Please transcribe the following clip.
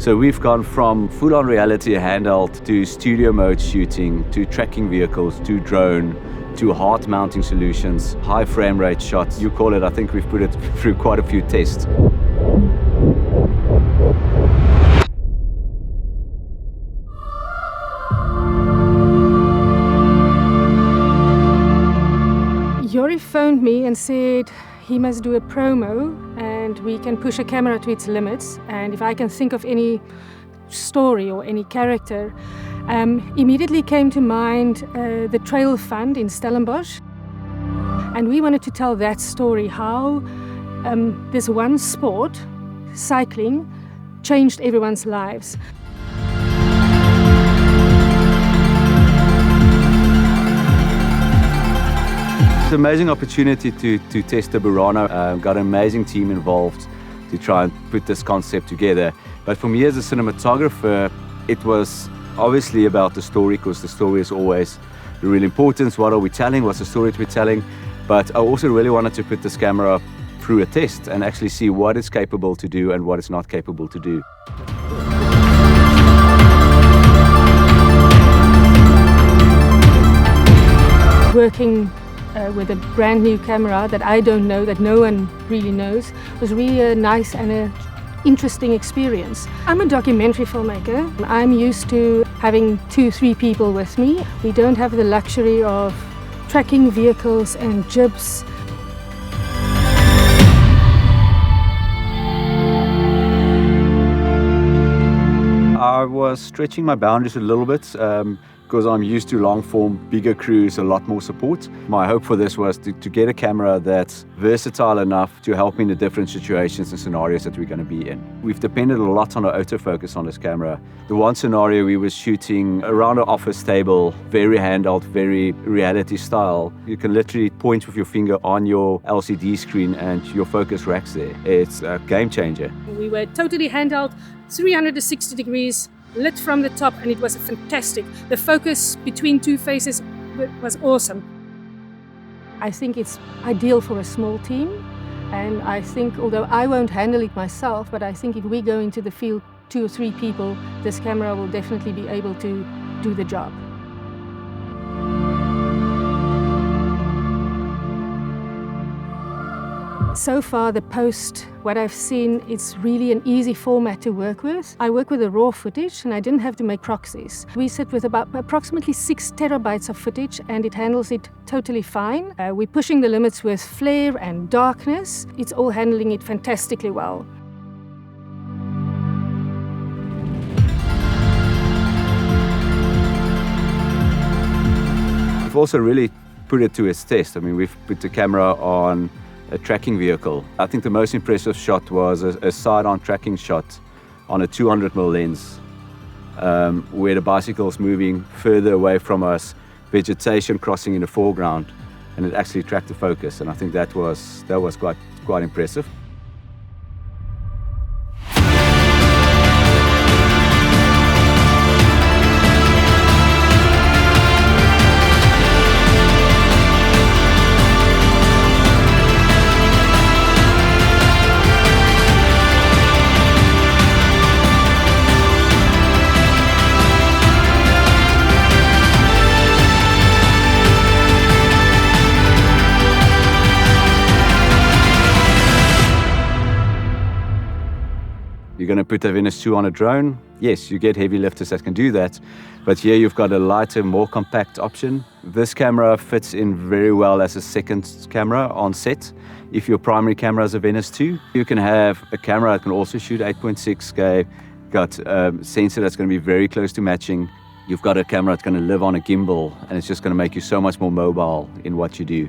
So we've gone from full-on reality handheld to studio mode shooting, to tracking vehicles, to drone, to heart mounting solutions, high frame rate shots. You call it, I think we've put it through quite a few tests. Jorrie phoned me and said he must do a promo and we can push a camera to its limits, and if I can think of any story or any character. Immediately came to mind the Trail Fund in Stellenbosch, and we wanted to tell that story, how this one sport, cycling, changed everyone's lives. It's an amazing opportunity to test the Burano. Got an amazing team involved to try and put this concept together. But for me as a cinematographer, it was obviously about the story, because the story is always the real importance. What are we telling? What's the story to be telling? But I also really wanted to put this camera through a test and actually see what it's capable to do and what it's not capable to do. Working with a brand new camera that I don't know, that no one really knows, was really a nice and an interesting experience. I'm a documentary filmmaker. I'm used to having 2-3 people with me. We don't have the luxury of tracking vehicles and jibs. I was stretching my boundaries a little bit because I'm used to long form, bigger crews, a lot more support. My hope for this was to get a camera that's versatile enough to help me in the different situations and scenarios that we're going to be in. We've depended a lot on our autofocus on this camera. The one scenario we were shooting around an office table, very handheld, very reality style. You can literally point with your finger on your LCD screen and your focus racks there. It's a game changer. We were totally handheld, 360 degrees, lit from the top, and it was fantastic. The focus between two faces was awesome. I think it's ideal for a small team, and I think, although I won't handle it myself, but I think if we go into the field 2 or 3 people, this camera will definitely be able to do the job. So far, the post, what I've seen, it's really an easy format to work with. I work with the raw footage and I didn't have to make proxies. We sit with about approximately 6 terabytes of footage and it handles it totally fine. We're pushing the limits with flare and darkness. It's all handling it fantastically well. We've also really put it to its test. I mean, we've put the camera on a tracking vehicle. I think the most impressive shot was a side-on tracking shot on a 200mm lens, where the bicycle's moving further away from us, vegetation crossing in the foreground, and it actually tracked the focus. And I think that was quite impressive. You're going to put a Venus 2 on a drone? Yes, you get heavy lifters that can do that, but here you've got a lighter, more compact option. This camera fits in very well as a second camera on set. If your primary camera is a Venus 2, you can have a camera that can also shoot 8.6K, got a sensor that's going to be very close to matching. You've got a camera that's going to live on a gimbal, and it's just going to make you so much more mobile in what you do.